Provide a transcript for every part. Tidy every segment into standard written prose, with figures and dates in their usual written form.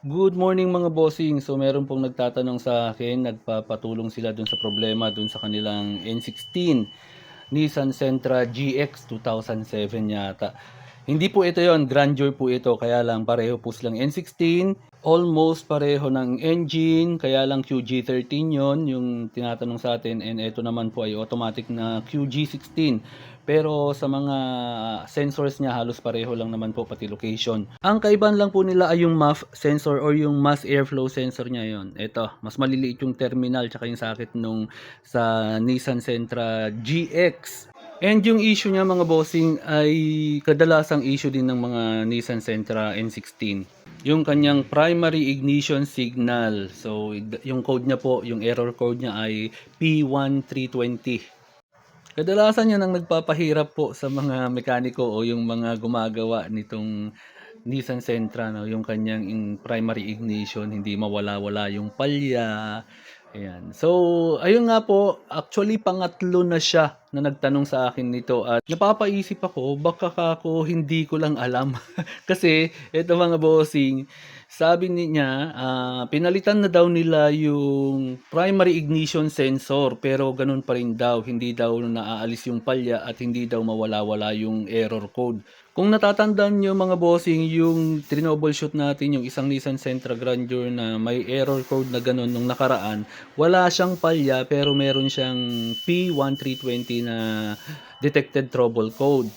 Good morning mga bossing. So meron pong nagtatanong sa akin, nagpapatulong sila dun sa problema dun sa kanilang N16 Nissan Sentra GX 2007 yata. Hindi po ito yon, Grandeur po ito, kaya lang pareho po silang N16, almost pareho ng engine, kaya lang QG13 yon yung tinatanong sa atin, and ito naman po ay automatic na QG16. Pero sa mga sensors niya halos pareho lang naman po, pati location. Ang kaibahan lang po nila ay yung MAF sensor or yung mass airflow sensor niya yon. Ito, mas maliliit yung terminal tsaka yung socket nung sa Nissan Sentra GX. And yung issue niya mga bossing ay kadalasang issue din ng mga Nissan Sentra N16. Yung kanyang primary ignition signal. So yung code niya po, yung error code niya ay P1320. Kadalasan yan ang nagpapahirap po sa mga mekaniko o yung mga gumagawa nitong Nissan Sentra, no? Yung kanyang primary ignition, hindi mawala-wala yung palya. Ayan. So, ayun nga po, actually pangatlo na siya na nagtanong sa akin nito at napapaisip ako, baka ako hindi ko lang alam. Kasi, ito mga bossing, sabi niya, pinalitan na daw nila yung primary ignition sensor pero ganun pa rin daw, hindi daw naaalis yung palya at hindi daw mawala-wala yung error code. Kung natatandaan nyo mga bossing, yung troubleshoot natin yung isang Nissan Sentra Grandeur na may error code na ganun nung nakaraan, wala siyang palya pero meron siyang P1320 na detected trouble code.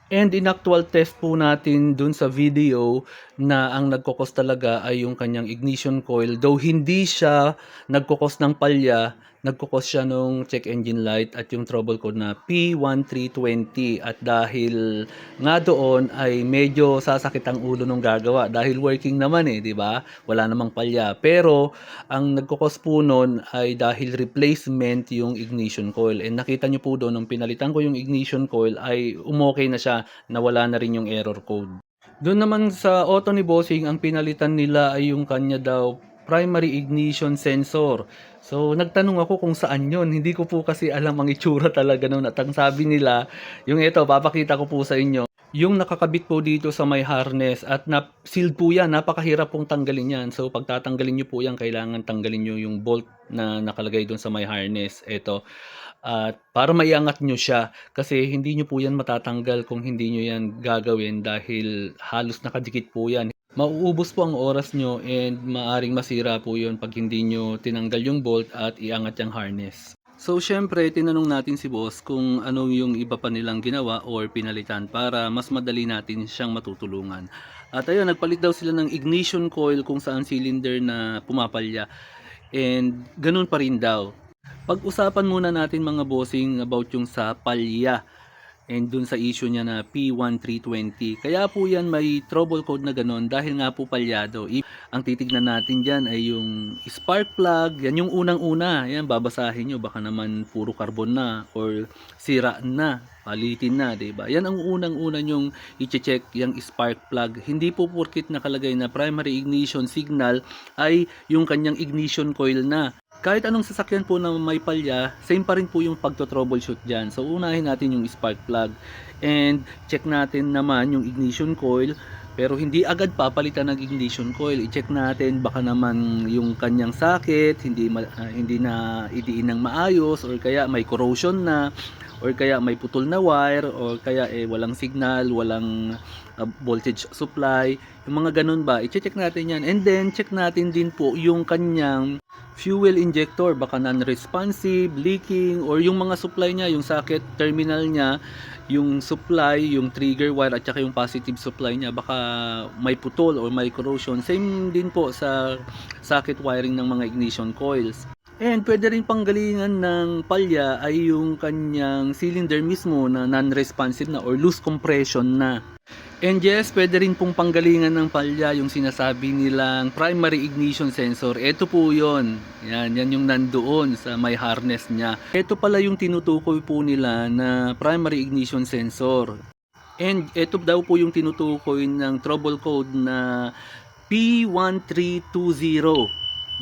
And in actual test po natin dun sa video na ang nagkokos talaga ay yung kanyang ignition coil. Though hindi siya nagkokos ng palya, nagkokos siya nung check engine light at yung trouble code na P1320. At dahil nga doon ay medyo sasakit ang ulo nung gagawa dahil working naman di ba? Wala namang palya. Pero ang nagkokos po nun ay dahil replacement yung ignition coil. And nakita nyo po doon nung pinalitan ko yung ignition coil ay umokay na siya, nawala na rin yung error code. Doon naman sa auto ni Bossing, ang pinalitan nila ay yung kanya daw primary ignition sensor. So, nagtanong ako kung saan yun. Hindi ko po kasi alam ang itsura talaga noon. At ang sabi nila, yung ito, papakita ko po sa inyo. Yung nakakabit po dito sa may harness at sealed po yan. Napakahirap pong tanggalin yan. So, pag tatanggalin nyo po yan, kailangan tanggalin nyo yung bolt na nakalagay doon sa may harness. Ito. At para maiangat nyo siya, kasi hindi nyo po yan matatanggal kung hindi nyo yan gagawin dahil halos nakadikit po yan. Mauubos po ang oras nyo and maaring masira po yun pag hindi nyo tinanggal yung bolt at iangat yung harness. So syempre tinanong natin si boss kung ano yung iba pa nilang ginawa or pinalitan para mas madali natin siyang matutulungan. At ayun, nagpalit daw sila ng ignition coil kung saan cylinder na pumapalya. And ganun pa rin daw. Pag-usapan muna natin mga bossing about yung sa palya and dun sa issue niya na P1320. Kaya po yan may trouble code na ganun dahil nga po palyado. Ang titignan natin dyan ay yung spark plug. Yan yung unang-una. Yan, babasahin nyo. Baka naman puro carbon na or sira na. Palitin na, diba? Yan ang unang-una nyong i-check, yung spark plug. Hindi po porkit nakalagay na primary ignition signal ay yung kanyang ignition coil na. Kahit anong sasakyan po na may palya, same pa rin po yung pagto-troubleshoot dyan. So, unahin natin yung spark plug. And check natin naman yung ignition coil. Pero hindi agad papalitan ng ignition coil. I-check natin baka naman yung kanyang socket hindi na idiin ng maayos or kaya may corrosion na or kaya may putol na wire or kaya walang signal, walang voltage supply. Yung mga ganun ba, i-check natin yan. And then check natin din po yung kanyang fuel injector, baka non-responsive, leaking, or yung mga supply niya, yung socket terminal niya, yung supply, yung trigger wire at saka yung positive supply niya, baka may putol or may corrosion. Same din po sa socket wiring ng mga ignition coils. And pwede rin panggalingan ng palya ay yung kanyang cylinder mismo na non-responsive na or loose compression na. And yes, pwede rin pong panggalingan ng palya yung sinasabi nilang primary ignition sensor. Ito po yon. Yan yung nandoon sa may harness niya. Ito pala yung tinutukoy po nila na primary ignition sensor. And ito daw po yung tinutukoy ng trouble code na P1320.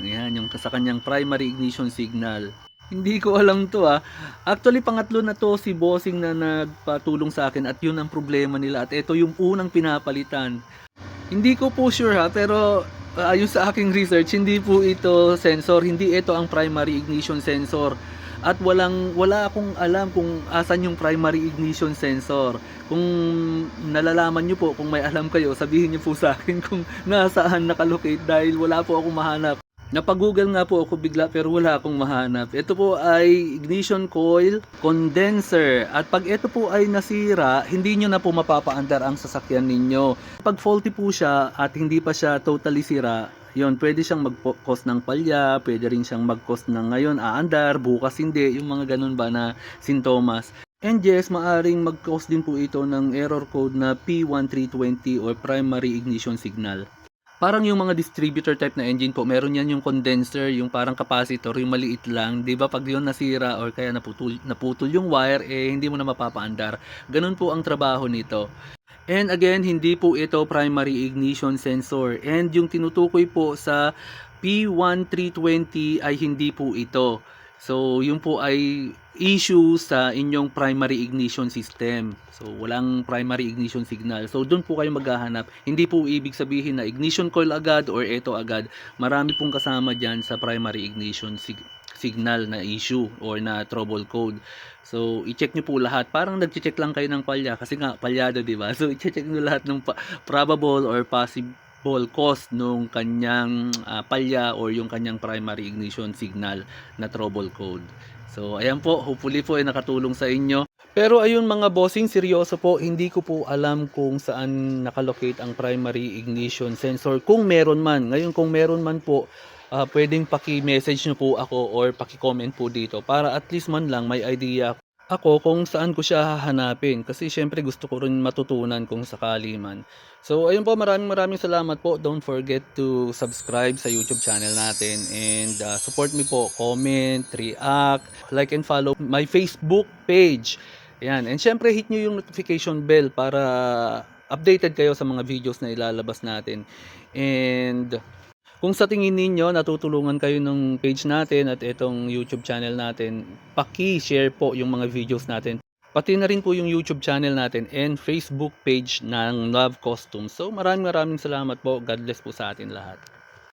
Yan, yung sa kanyang primary ignition signal. Hindi ko alam to. Actually, pangatlo na to si Bossing na nagpatulong sa akin at yun ang problema nila. At ito yung unang pinapalitan. Hindi ko po sure pero Ayon sa aking research, hindi po ito sensor, hindi ito ang primary ignition sensor. At wala akong alam kung asan yung primary ignition sensor. Kung nalalaman niyo po, kung may alam kayo, sabihin niyo po sa akin kung nasaan nakalocate dahil wala po akong mahanap. Napag-google nga po ako bigla pero wala akong mahanap. Ito po ay ignition coil condenser. At pag ito po ay nasira, hindi nyo na po mapapaandar ang sasakyan ninyo. Pag faulty po siya at hindi pa siya totally sira, yun, pwede siyang mag-cause ng palya, pwede rin siyang mag-cause ng ngayon aandar, bukas hindi, yung mga ganun ba na sintomas. And yes, maaring mag-cause din po ito ng error code na P1320 or primary ignition signal. Parang yung mga distributor type na engine po, meron yan yung condenser, yung parang capacitor, yung maliit lang. 'Di ba pag yun nasira or kaya naputol yung wire, hindi mo na mapapaandar. Ganun po ang trabaho nito. And again, hindi po ito primary ignition sensor. And yung tinutukoy po sa P1320 ay hindi po ito. So, yun po ay issue sa inyong primary ignition system. So, walang primary ignition signal. So, doon po kayo maghahanap. Hindi po ibig sabihin na ignition coil agad or ito agad. Marami pong kasama dyan sa primary ignition signal na issue or na trouble code. So, i-check nyo po lahat. Parang nag-check lang kayo ng palya kasi nga palyado, di ba? So, i-check nyo lahat ng probable or possible cause nung kanyang palya or yung kanyang primary ignition signal na trouble code. So, ayan po, hopefully po ay nakatulong sa inyo. Pero ayun mga bossing, seryoso po, hindi ko po alam kung saan nakalocate ang primary ignition sensor. Kung meron man, ngayon kung meron man po, pwedeng paki-message nyo po ako or paki-comment po dito para at least man lang may idea ako kung saan ko siya hahanapin. Kasi syempre gusto ko rin matutunan kung sakali man. So ayun po, maraming salamat po. Don't forget to subscribe sa YouTube channel natin and support me po, comment, react, like and follow my Facebook page. Ayan. And syempre hit nyo yung notification bell para updated kayo sa mga videos na ilalabas natin. And kung sa tingin ninyo natutulungan kayo ng page natin at itong YouTube channel natin, paki-share po yung mga videos natin. Pati na rin po yung YouTube channel natin and Facebook page ng Love Costumes. So maraming salamat po. God bless po sa atin lahat.